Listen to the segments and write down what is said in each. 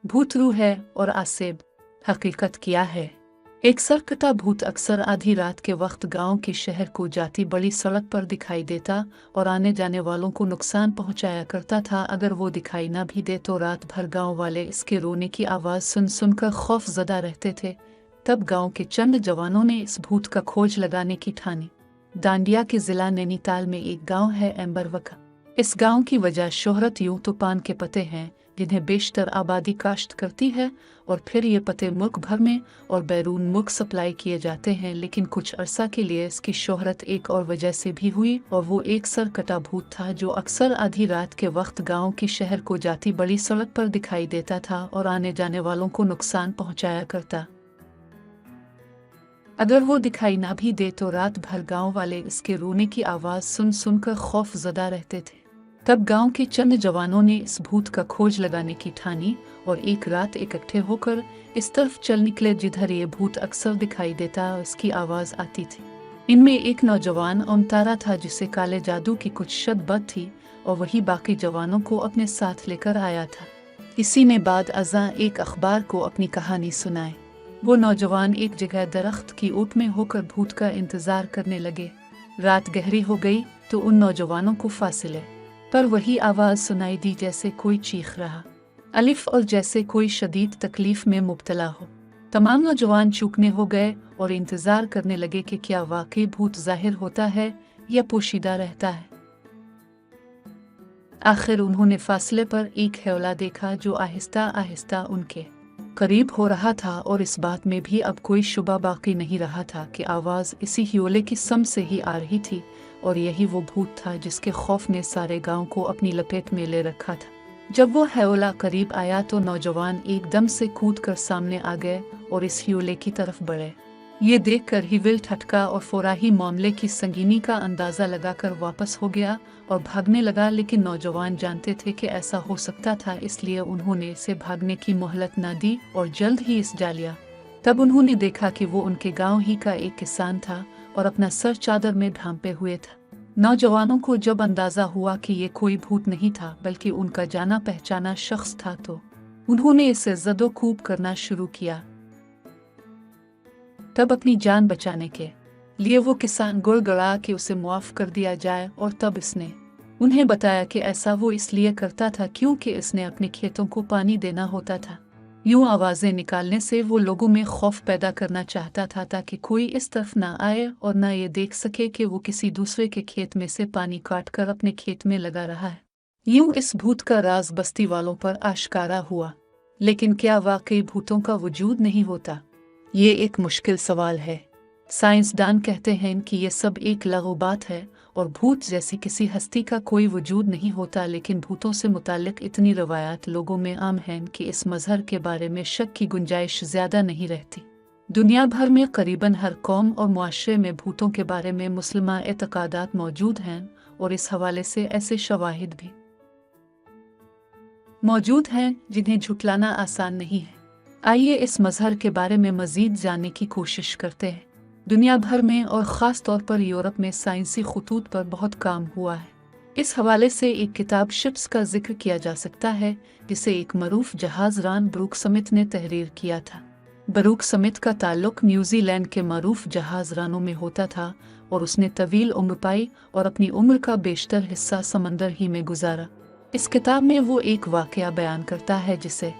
भूत रूह है और आसेब हकीकत क्या है। एक सरकता भूत अक्सर आधी रात के वक्त गांव के शहर को जाती बड़ी सड़क पर दिखाई देता और आने जाने वालों को नुकसान पहुंचाया करता था। अगर वो दिखाई ना भी दे तो रात भर गांव वाले इसके रोने की आवाज़ सुन सुनकर खौफजदा रहते थे। तब गांव के चंद जवानों ने इस भूत का खोज लगाने की ठानी। दांडिया के जिला नैनीताल में एक गाँव है एम्बरवका। इस गाँव की वजह शोहरत यूं तो पान के पत्ते हैं जिन्हें बेशतर आबादी काश्त करती है और फिर ये पत्ते मुल्क भर में और बैरून मुल्क सप्लाई किए जाते हैं। लेकिन कुछ अरसा के लिए इसकी शोहरत एक और वजह से भी हुई और वो एक सरकटा भूत था जो अक्सर आधी रात के वक्त गांव के शहर को जाती बड़ी सड़क पर दिखाई देता था और आने जाने वालों को नुकसान पहुंचाया करता। अगर वो दिखाई ना भी दे तो रात भर गांव वाले इसके रोने की आवाज़ सुन सुनकर खौफजदा रहते थे। तब गांव के चंद जवानों ने इस भूत का खोज लगाने की ठानी और एक रात इकट्ठे होकर इस तरफ चल निकले जिधर ये भूत अक्सर दिखाई देता और इसकी आवाज़ आती थी। इनमें एक नौजवान ओमतारा था जिसे काले जादू की कुछ शद्दत थी और वही बाकी जवानों को अपने साथ लेकर आया था। इसी ने बाद अज़ां एक अखबार को अपनी कहानी सुनाई। वो नौजवान एक जगह दरख्त की ओट में होकर भूत का इंतज़ार करने लगे। रात गहरी हो गई तो उन नौजवानों को फासिले पर वही आवाज़ सुनाई दी जैसे कोई चीख रहा अलिफ और जैसे कोई शदीद तकलीफ में मुब्तला हो। तमाम नौजवान चूकने हो गए और इंतज़ार करने लगे कि क्या वाकई भूत ज़ाहिर होता है या पोशीदा रहता है। आखिर उन्होंने फासले पर एक हेवला देखा जो आहिस्ता आहिस्ता उनके करीब हो रहा था और इस बात में भी अब कोई शुबा बाकी नहीं रहा था कि आवाज़ इसी ह्योले की सम से ही आ रही थी और यही वो भूत था जिसके खौफ ने सारे गांव को अपनी लपेट में ले रखा था। जब वो हेवला करीब आया तो नौजवान एकदम से कूदकर सामने आ गए और इस ह्योले की तरफ बढ़े। ये देखकर हिविल ठटका और फौराही मामले की संगीनी का अंदाज़ा लगाकर वापस हो गया और भागने लगा। लेकिन नौजवान जानते थे कि ऐसा हो सकता था, इसलिए उन्होंने इसे भागने की मोहलत न दी और जल्द ही इस जा लिया। तब उन्होंने देखा कि वो उनके गांव ही का एक किसान था और अपना सर चादर में ढांपे हुए था। नौजवानों को जब अंदाज़ा हुआ कि ये कोई भूत नहीं था बल्कि उनका जाना पहचाना शख्स था तो उन्होंने इसे ज़दो-कूब करना शुरू किया। तब अपनी जान बचाने के लिए वो किसान गुड़गड़ा कि उसे मुआफ़ कर दिया जाए और तब इसने उन्हें बताया कि ऐसा वो इसलिए करता था क्योंकि इसने अपने खेतों को पानी देना होता था। यूं आवाज़ें निकालने से वो लोगों में खौफ पैदा करना चाहता था ताकि कोई इस तरफ ना आए और ना ये देख सके कि वो किसी दूसरे के खेत में से पानी काट कर अपने खेत में लगा रहा है। यूं इस भूत का राज बस्ती वालों पर आश्कारा हुआ। लेकिन क्या वाकई भूतों का वजूद नहीं होता? ये एक मुश्किल सवाल है। साइंसदान कहते हैं कि ये सब एक लागू बात है और भूत जैसी किसी हस्ती का कोई वजूद नहीं होता। लेकिन भूतों से मुताल्लिक इतनी रवायात लोगों में आम हैं कि इस मज़हर के बारे में शक की गुंजाइश ज़्यादा नहीं रहती। दुनिया भर में करीबन हर कौम और मुआशरे में भूतों के बारे में मुस्लिमा एतक़ादात मौजूद हैं और इस हवाले से ऐसे शवाहिद भी मौजूद हैं जिन्हें झुटलाना आसान नहीं है। आइए इस मज़हर के बारे में मज़ीद जानने की कोशिश करते हैं। दुनिया भर में और ख़ास तौर पर यूरोप में साइंसी खतूत पर बहुत काम हुआ है। इस हवाले से एक किताब शिप्स का जिक्र किया जा सकता है जिसे एक मरूफ जहाज़ रान ब्रूक समिथ ने तहरीर किया था। ब्रूक समिथ का ताल्लुक न्यूजीलैंड के मरूफ जहाज़ रानों में होता था और उसने तवील उम्र पाई और अपनी उम्र का बेशतर हिस्सा समंदर ही में गुजारा। इस किताब में वो एक वाक़या बयान करता है जिसे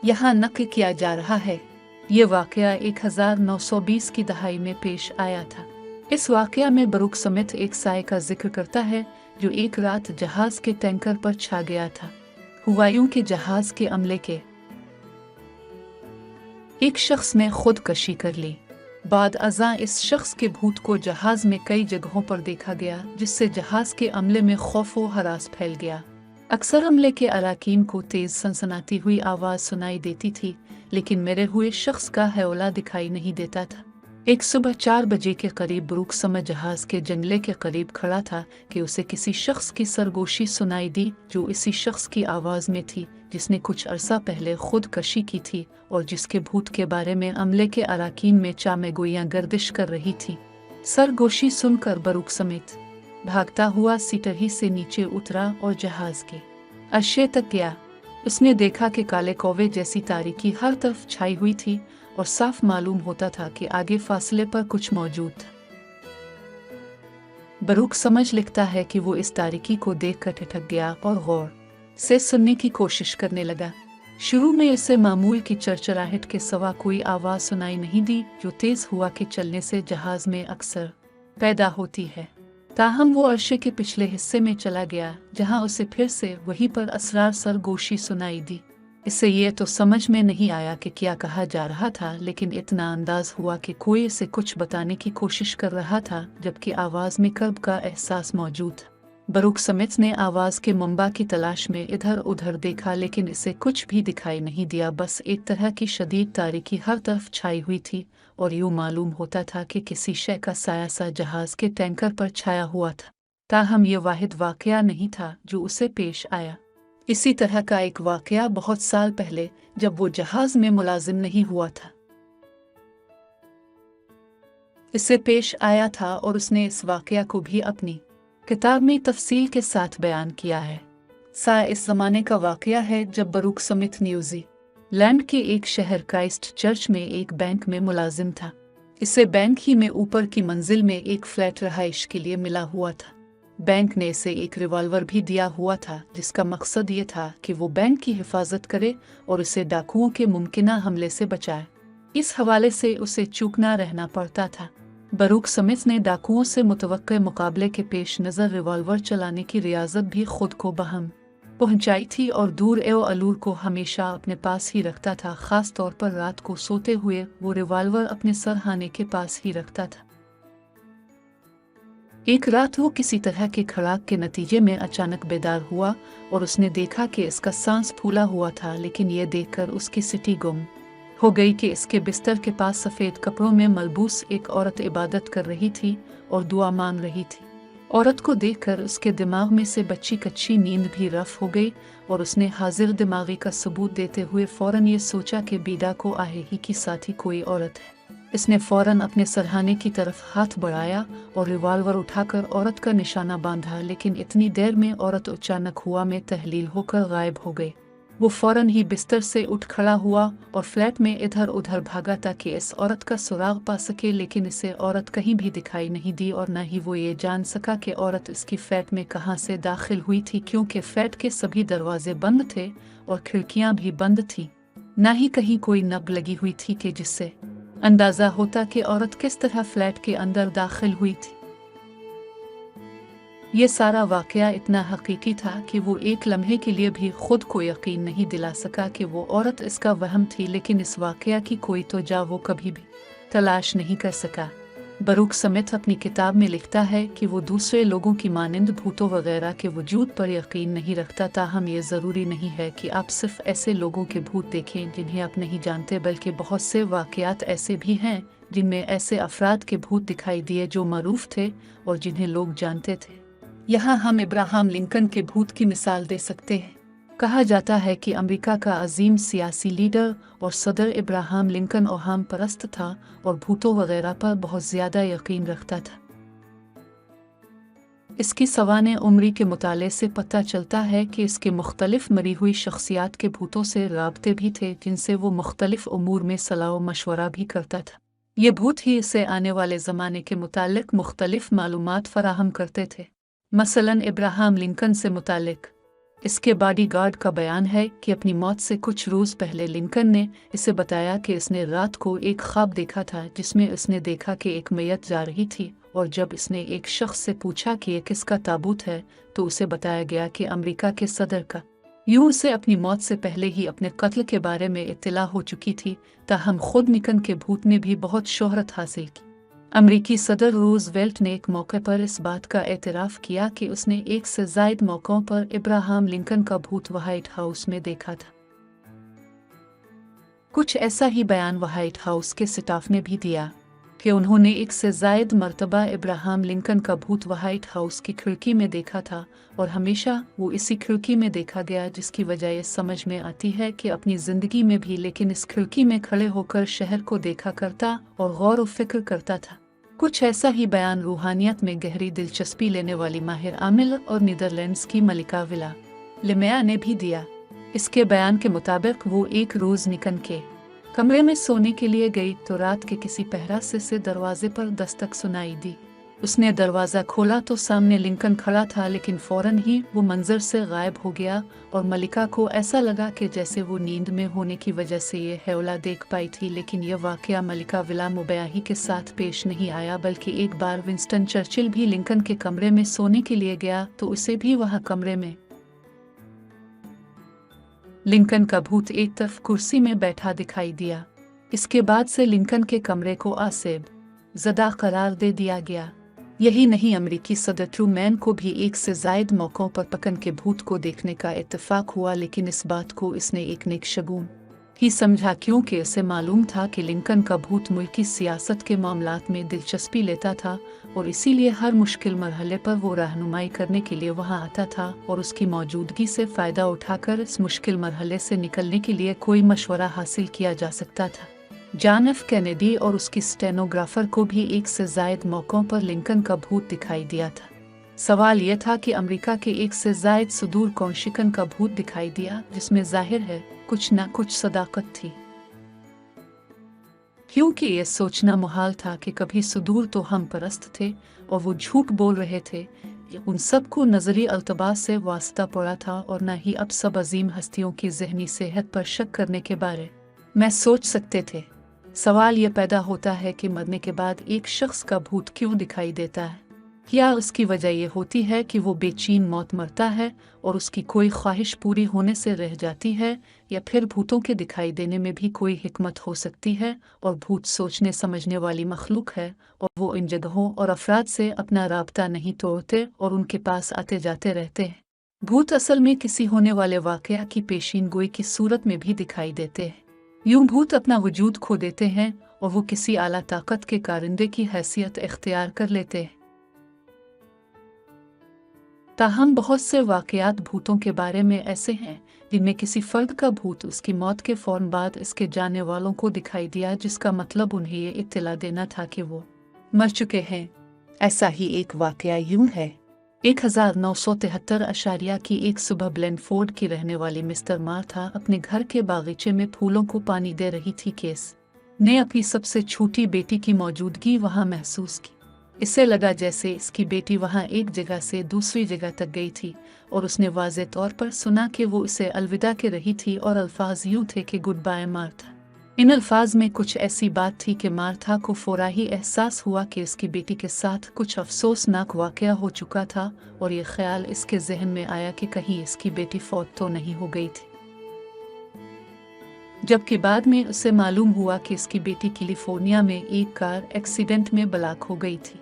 यहाँ नक़ल किया जा रहा है। ये वाक़या 1920 की दहाई में पेश आया था। इस वाक़या में ब्रूक समिथ एक साए का जिक्र करता है जो एक रात जहाज़ के टैंकर पर छा गया था। हुआ यूं कि जहाज़ के अमले के एक शख्स ने खुदकशी कर ली। बाद अज़ां इस शख्स के भूत को जहाज़ में कई जगहों पर देखा गया जिससे जहाज़ के अमले में खौफ व हरास फैल गया। अक्सर अमले के अराकीन को तेज़ सनसनाती हुई आवाज़ सुनाई देती थी लेकिन मेरे हुए शख्स का हेवला दिखाई नहीं देता था। एक सुबह 4 बजे के करीब ब्रूक समिथ जहाज़ के जंगले के करीब खड़ा था कि उसे किसी शख्स की सरगोशी सुनाई दी जो इसी शख्स की आवाज़ में थी जिसने कुछ अरसा पहले खुदकशी की थी और जिसके भूत के बारे में अमले के अराकीन में चामेगोइयाँ गर्दिश कर रही थी। सरगोशी सुनकर ब्रूक समिथ भागता हुआ सीटरही से नीचे उतरा और जहाज़ के अर्शे तक गया। उसने देखा कि काले कौवे जैसी तारीकी हर तरफ छाई हुई थी और साफ मालूम होता था कि आगे फासले पर कुछ मौजूद था। बरूक समझ लिखता है कि वो इस तारीकी को देखकर ठिठक गया और गौर से सुनने की कोशिश करने लगा। शुरू में इसे मामूल की चरचराहट के सिवा कोई आवाज़ सुनाई नहीं दी, जो तेज़ हुआ के चलने से जहाज में अक्सर पैदा होती है। ताहम वो अर्शे के पिछले हिस्से में चला गया, जहां उसे फिर से वहीं पर असरार सरगोशी सुनाई दी। इससे ये तो समझ में नहीं आया कि क्या कहा जा रहा था, लेकिन इतना अंदाज हुआ कि कोई इसे कुछ बताने की कोशिश कर रहा था, जबकि आवाज़ में कर्ब का एहसास मौजूद था। बरूक समिथ ने आवाज़ के मुंबा की तलाश में इधर उधर देखा, लेकिन इसे कुछ भी दिखाई नहीं दिया। बस एक तरह की शदीद तारीकी हर तरफ छाई हुई थी और यूँ मालूम होता था कि किसी शय का साया सा जहाज़ के टैंकर पर छाया हुआ था। ताहम ये वाहिद वाक़या नहीं था जो उसे पेश आया। इसी तरह का एक वाक़या बहुत साल पहले, जब वो जहाज़ में मुलाजिम नहीं हुआ था, इसे पेश आया था और उसने इस वाक़या को भी अपनी किताब में तफसील के साथ बयान किया है। इस ज़माने का वाक़या है जब बरूक स्मिथ न्यूजीलैंड के एक शहर क्राइस्ट चर्च में एक बैंक में मुलाजिम था। इसे बैंक ही में ऊपर की मंजिल में एक फ्लैट रहाइश के लिए मिला हुआ था। बैंक ने इसे एक रिवॉल्वर भी दिया हुआ था, जिसका मकसद ये था कि वो बैंक की हिफाजत करे और उसे डाकुओं के मुमकिना हमले से बचाए। इस हवाले से उसे चूकना रहना पड़ता था। बरूक स्मिथ ने डाकुओं से मुतवक्के मुकाबले के पेश नज़र रिवॉल्वर चलाने की रियाजत भी खुद को बहम पहुंचाई थी और दूर एव अलूर को हमेशा अपने पास ही रखता था। ख़ास तौर पर रात को सोते हुए वो रिवॉल्वर अपने सरहाने के पास ही रखता था। एक रात वो किसी तरह के खड़ाक के नतीजे में अचानक बेदार हुआ और उसने देखा कि इसका सांस फूला हुआ था, लेकिन ये देखकर उसकी सिटी गुम हो गई कि इसके बिस्तर के पास सफ़ेद कपड़ों में मलबूस एक औरत इबादत कर रही थी और दुआ मांग रही थी। औरत को देखकर उसके दिमाग में से बच्ची कच्ची नींद भी रफ हो गई और उसने हाजिर दिमागी का सबूत देते हुए फ़ौरन ये सोचा कि बीदा को आहे ही की साथी कोई औरत है। इसने फ़ौरन अपने सरहाने की तरफ हाथ बढ़ाया और रिवॉल्वर उठाकर औरत का निशाना बांधा, लेकिन इतनी देर में औरत अचानक हुआ में तहलील होकर गायब हो गई। वो फ़ौरन ही बिस्तर से उठ खड़ा हुआ और फ्लैट में इधर उधर भागा ताकि इस औरत का सुराग पा सके, लेकिन इसे औरत कहीं भी दिखाई नहीं दी और न ही वो ये जान सका कि औरत इसकी फ्लैट में कहाँ से दाखिल हुई थी, क्योंकि फ्लैट के सभी दरवाजे बंद थे और खिड़कियाँ भी बंद थीं। न ही कहीं कोई नब लगी हुई थी कि जिससे अंदाज़ा होता कि औरत किस तरह फ्लैट के अंदर दाखिल हुई थी। ये सारा वाक़या इतना हकीकी था कि वो एक लम्हे के लिए भी खुद को यकीन नहीं दिला सका कि वो औरत इसका वहम थी, लेकिन इस वाक़या की कोई तोजा वो कभी भी तलाश नहीं कर सका। बरूक स्मिथ अपनी किताब में लिखता है कि वो दूसरे लोगों की मानिंद भूतों वगैरह के वजूद पर यकीन नहीं रखता। ताहम ये ज़रूरी नहीं है कि आप सिर्फ ऐसे लोगों के भूत देखें जिन्हें आप नहीं जानते, बल्कि बहुत से वाक़यात ऐसे भी हैं जिनमें ऐसे अफराद के भूत दिखाई दिए जो मरूफ थे और जिन्हें लोग जानते थे। यहाँ हम इब्राहम लिंकन के भूत की मिसाल दे सकते हैं। कहा जाता है कि अमेरिका का अजीम सियासी लीडर और सदर इब्राहम लिंकन ओहाम परस्त था और भूतों वगैरह पर बहुत ज़्यादा यकीन रखता था। इसकी सवाने उम्री के मुताले से पता चलता है कि इसके मुख्तलिफ मरी हुई शख्सियात के भूतों से राब्ते भी थे, जिनसे वो मुख्तलिफ उमूर में सलाह व मशवरा भी करता था। ये भूत ही इसे आने वाले ज़माने के मुतालिक मुख्तलिफ मालूमात फराहम करते थे। मसलन इब्राहम लिंकन से मुतालिक इसके बॉडीगार्ड का बयान है कि अपनी मौत से कुछ रोज़ पहले लिंकन ने इसे बताया कि इसने रात को एक ख्वाब देखा था जिसमें इसने देखा कि एक मैयत जा रही थी, और जब इसने एक शख्स से पूछा कि ये किसका ताबूत है तो उसे बताया गया कि अमेरिका के सदर का। यूँ उसे अपनी मौत से पहले ही अपने कत्ल के बारे में इत्तला हो चुकी थी। ताहम खुद लिंकन के भूत ने भी बहुत शोहरत हासिल की। अमरीकी सदर रूज़वेल्ट ने एक मौके पर इस बात का एतराफ़ किया कि उसने एक से ज़ायद मौक़ों पर इब्राहम लिंकन का भूत व्हाइट हाउस में देखा था। कुछ ऐसा ही बयान व्हाइट हाउस के स्टाफ ने भी दिया कि उन्होंने एक से ज़ायद मरतबा इब्राहम लिंकन का भूत व्हाइट हाउस की खिड़की में देखा था और हमेशा वो इसी खिड़की में देखा गया, जिसकी वजह ये समझ में आती है कि अपनी ज़िंदगी में भी लेकिन इस खिड़की में खड़े होकर शहर को देखा करता और गौर व फिक्र करता था। कुछ ऐसा ही बयान रूहानियत में गहरी दिलचस्पी लेने वाली माहिर आमिल और नीदरलैंड्स की मलिका विला लिमेया ने भी दिया। इसके बयान के मुताबिक वो एक रोज लिंकन के कमरे में सोने के लिए गई तो रात के किसी पहरा से दरवाजे पर दस्तक सुनाई दी। उसने दरवाज़ा खोला तो सामने लिंकन खड़ा था, लेकिन फौरन ही वो मंजर से गायब हो गया और मलिका को ऐसा लगा कि जैसे वो नींद में होने की वजह से ये हौला देख पाई थी। लेकिन यह वाकया मलिका विला मुबैयाही के साथ पेश नहीं आया, बल्कि एक बार विंस्टन चर्चिल भी लिंकन के कमरे में सोने के लिए गया तो उसे भी वहाँ कमरे में लिंकन का भूत एक तरफ कुर्सी में बैठा दिखाई दिया। इसके बाद से लिंकन के कमरे को आसेब ज़दा करार दे दिया गया। यही नहीं, अमेरिकी सदर ट्रूमैन को भी एक से ज़ायद मौक़ों पर पकन के भूत को देखने का इत्तेफाक हुआ, लेकिन इस बात को इसने एक नेक शगुन ही समझा, क्योंकि उसे मालूम था कि लिंकन का भूत मुल्की सियासत के मामलात में दिलचस्पी लेता था और इसीलिए हर मुश्किल मरहले पर वो रहनुमाई करने के लिए वहाँ आता था और उसकी मौजूदगी से फ़ायदा उठाकर इस मुश्किल मरहले से निकलने के लिए कोई मशवरा हासिल किया जा सकता था। जॉन एफ कैनेडी और उसकी स्टेनोग्राफर को भी एक से ज़ायद मौक़ों पर लिंकन का भूत दिखाई दिया था। सवाल यह था कि अमेरिका के एक से ज़ायद सुदूर कौशिकन का भूत दिखाई दिया, जिसमें जाहिर है कुछ न कुछ सदाकत थी, क्योंकि ये सोचना मुहाल था कि कभी सुदूर तो हम परस्त थे और वो झूठ बोल रहे थे। उन सब को नजरी अल्तबास से वास्ता पड़ा था और न ही अब सब अजीम हस्तियों की जहनी सेहत पर शक करने के बारे में सोच सकते थे। सवाल यह पैदा होता है कि मरने के बाद एक शख्स का भूत क्यों दिखाई देता है? क्या उसकी वजह यह होती है कि वो बेचैन मौत मरता है और उसकी कोई ख्वाहिश पूरी होने से रह जाती है, या फिर भूतों के दिखाई देने में भी कोई हिकमत हो सकती है और भूत सोचने समझने वाली मखलूक है और वो इन जगहों और अफराद से अपना राब्ता नहीं तोड़ते और उनके पास आते जाते रहते हैं। भूत असल में किसी होने वाले वाक़या की पेशीन गोई की सूरत में भी दिखाई देते हैं। यूं भूत अपना वजूद खो देते हैं और वो किसी आला ताकत के कारिंदे की हैसियत इख्तियार कर लेते हैं। ताहम बहुत से वाक़यात भूतों के बारे में ऐसे हैं जिनमें किसी फ़र्द का भूत उसकी मौत के फ़ौरन बाद इसके जाने वालों को दिखाई दिया, जिसका मतलब उन्हें ये इत्तला देना था कि वो मर चुके हैं। ऐसा ही एक वाक़या यूं है। 1973 अशारिया की एक सुबह ब्लेनफोर्ड की रहने वाली मिस्टर मार्था अपने घर के बागीचे में फूलों को पानी दे रही थी। केस ने अपनी सबसे छोटी बेटी की मौजूदगी वहां महसूस की। इसे लगा जैसे इसकी बेटी वहां एक जगह से दूसरी जगह तक गई थी और उसने वाज़े तौर पर सुना कि वो इसे अलविदा कह रही थी और अल्फाज यूं थे कि गुड बाय मार्था। इन अल्फाज में कुछ ऐसी बात थी कि मार्था को फौरा ही एहसास हुआ कि इसकी बेटी के साथ कुछ अफसोसनाक वाक़या हो चुका था और ये ख्याल इसके जहन में आया कि कहीं इसकी बेटी फौत तो नहीं हो गई थी, जबकि बाद में उसे मालूम हुआ कि इसकी बेटी कैलिफोर्निया में एक कार एक्सीडेंट में हलाक हो गई थी।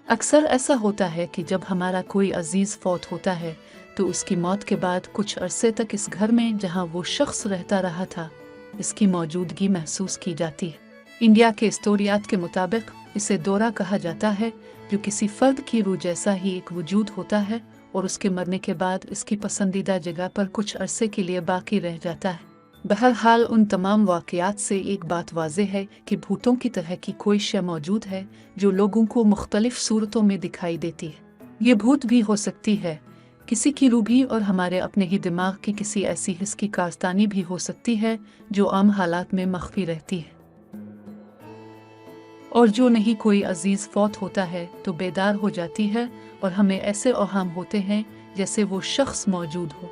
अक्सर ऐसा होता है कि जब हमारा कोई अजीज़ फौत होता है तो उसकी मौत के बाद कुछ अरसे तक इस घर में जहां वो शख्स रहता रहा था इसकी मौजूदगी महसूस की जाती है। इंडिया के हिस्टोरियात के मुताबिक इसे दौरा कहा जाता है, जो किसी फ़र्द की रूह जैसा ही एक वजूद होता है और उसके मरने के बाद इसकी पसंदीदा जगह पर कुछ अरसे के लिए बाकी रह जाता है। बहरहाल उन तमाम वाक़यात से एक बात वाज़ेह है कि भूतों की तरह की कोई शय मौजूद है जो लोगों को मुख्तलिफ सूरतों में दिखाई देती है। ये भूत भी हो सकती है, किसी की रूह भी, और हमारे अपने ही दिमाग की किसी ऐसी हिस्स की कारस्तानी भी हो सकती है जो आम हालात में मख्फी रहती है। और जो नहीं कोई अजीज़ फौत होता है तो बेदार हो जाती है और हमें ऐसे औहाम होते हैं जैसे वो शख्स मौजूद हो।